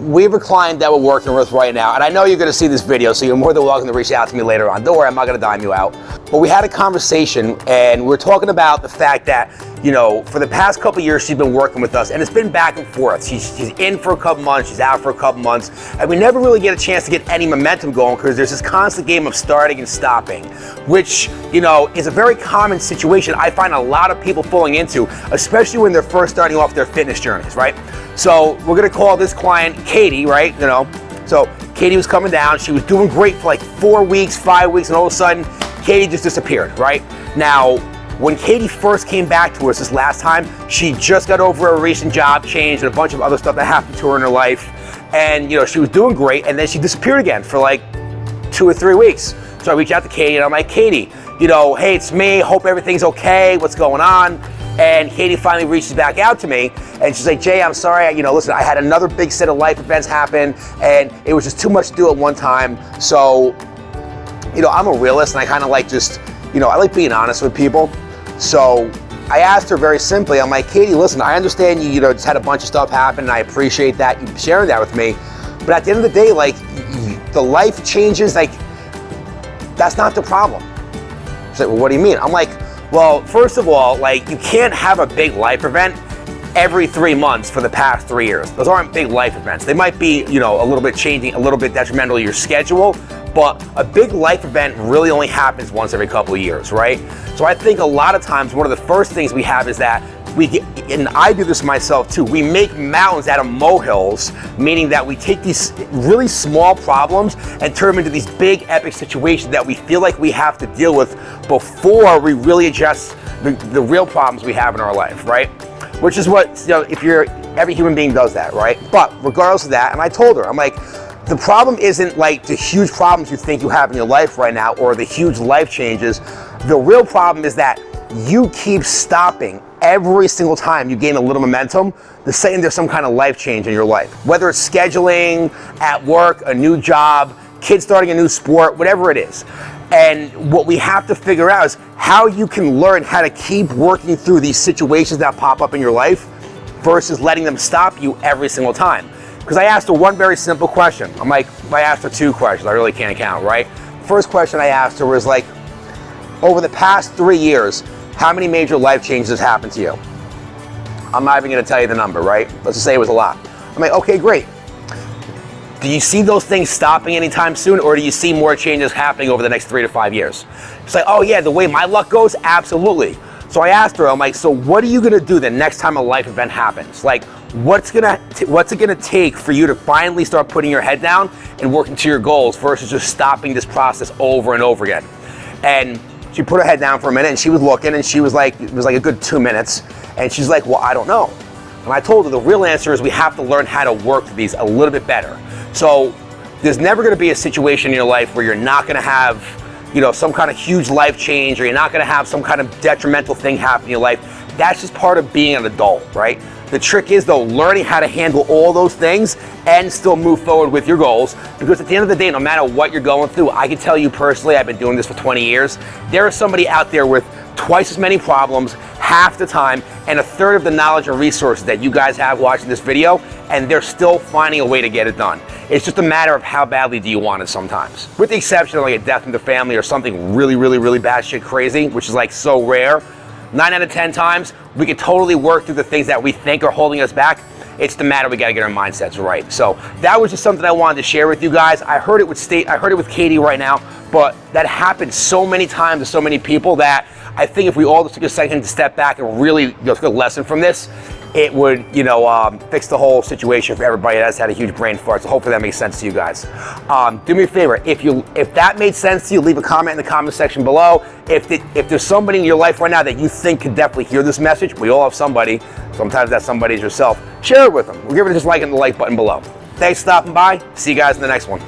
we have a client that we're working with right now, and I know you're going to see this video, so you're more than welcome to reach out to me later on. Don't worry, I'm not going to dime you out. But we had a conversation, and we're talking about the fact that, you know, for the past couple of years, she's been working with us, and it's been back and forth. She's in for a couple months, she's out for a couple months, and we never really get a chance to get any momentum going because there's this constant game of starting and stopping, which, you know, is a very common situation I find a lot of people falling into, especially when they're first starting off their fitness journeys, right? So we're gonna call this client Katie, right? You know, so Katie was coming down, she was doing great for like 4 weeks, 5 weeks, and all of a sudden, Katie just disappeared, right? Now, when Katie first came back to us this last time, she just got over a recent job change and a bunch of other stuff that happened to her in her life. And, you know, she was doing great, and then she disappeared again for like 2 or 3 weeks. So I reached out to Katie, and I'm like, Katie, you know, hey, it's me, hope everything's okay, what's going on? And Katie finally reaches back out to me, and she's like, Jay, I'm sorry, you know, listen, I had another big set of life events happen, and it was just too much to do at one time. So, you know, I'm a realist, and I kind of like just, you know, I like being honest with people. So I asked her very simply, I'm like, Katie, listen, I understand you know, just had a bunch of stuff happen, and I appreciate that, you sharing that with me. But at the end of the day, like, the life changes, like, that's not the problem. She's like, well, what do you mean? I'm like, well, first of all, like, you can't have a big life event every 3 months for the past 3 years. Those aren't big life events. They might be, you know, a little bit changing, a little bit detrimental to your schedule, but a big life event really only happens once every couple of years, right? So I think a lot of times one of the first things we have is that we get, and I do this myself too, we make mountains out of molehills, meaning that we take these really small problems and turn them into these big epic situations that we feel like we have to deal with before we really address the real problems we have in our life, right? Which is what, you know, if you're, every human being does that, right? But regardless of that, and I told her, I'm like, the problem isn't like the huge problems you think you have in your life right now or the huge life changes. The real problem is that you keep stopping every single time you gain a little momentum, the saying there's some kind of life change in your life. Whether it's scheduling, at work, a new job, kids starting a new sport, whatever it is. And what we have to figure out is how you can learn how to keep working through these situations that pop up in your life versus letting them stop you every single time. Because I asked her one very simple question. I'm like, I asked her 2 questions, I really can't count, right? First question I asked her was like, over the past 3 years, how many major life changes happened to you? I'm not even gonna tell you the number, right? Let's just say it was a lot. I'm like, okay, great. Do you see those things stopping anytime soon, or do you see more changes happening over the next 3 to 5 years? It's like, oh yeah, the way my luck goes, absolutely. So I asked her, I'm like, so what are you gonna do the next time a life event happens? Like, what's it gonna take for you to finally start putting your head down and working to your goals versus just stopping this process over and over again? And she put her head down for a minute, and she was looking, and she was like, it was like a good 2 minutes, and she's like, well, I don't know. And I told her the real answer is we have to learn how to work through these a little bit better. So there's never gonna be a situation in your life where you're not gonna have, you know, some kind of huge life change, or you're not gonna have some kind of detrimental thing happen in your life. That's just part of being an adult, right? The trick is, though, learning how to handle all those things and still move forward with your goals, because at the end of the day, no matter what you're going through, I can tell you personally, I've been doing this for 20 years, there is somebody out there with twice as many problems, half the time, and a third of the knowledge and resources that you guys have watching this video, and they're still finding a way to get it done. It's just a matter of how badly do you want it sometimes. With the exception of like a death in the family or something really, really, really bad shit crazy, which is like so rare, 9 out of 10 times, we can totally work through the things that we think are holding us back. It's the matter we gotta get our mindsets right. So that was just something I wanted to share with you guys. I heard it with Katie right now, but that happens so many times to so many people that I think if we all just took a second to step back and really, you know, took a lesson from this, it would, you know, fix the whole situation for everybody that's had a huge brain fart. So hopefully that makes sense to you guys. Do me a favor, if that made sense to you, leave a comment in the comment section below. If there's somebody in your life right now that you think could definitely hear this message, we all have somebody. Sometimes that somebody is yourself. Share it with them. We'll give it just like and the like button below. Thanks for stopping by. See you guys in the next one.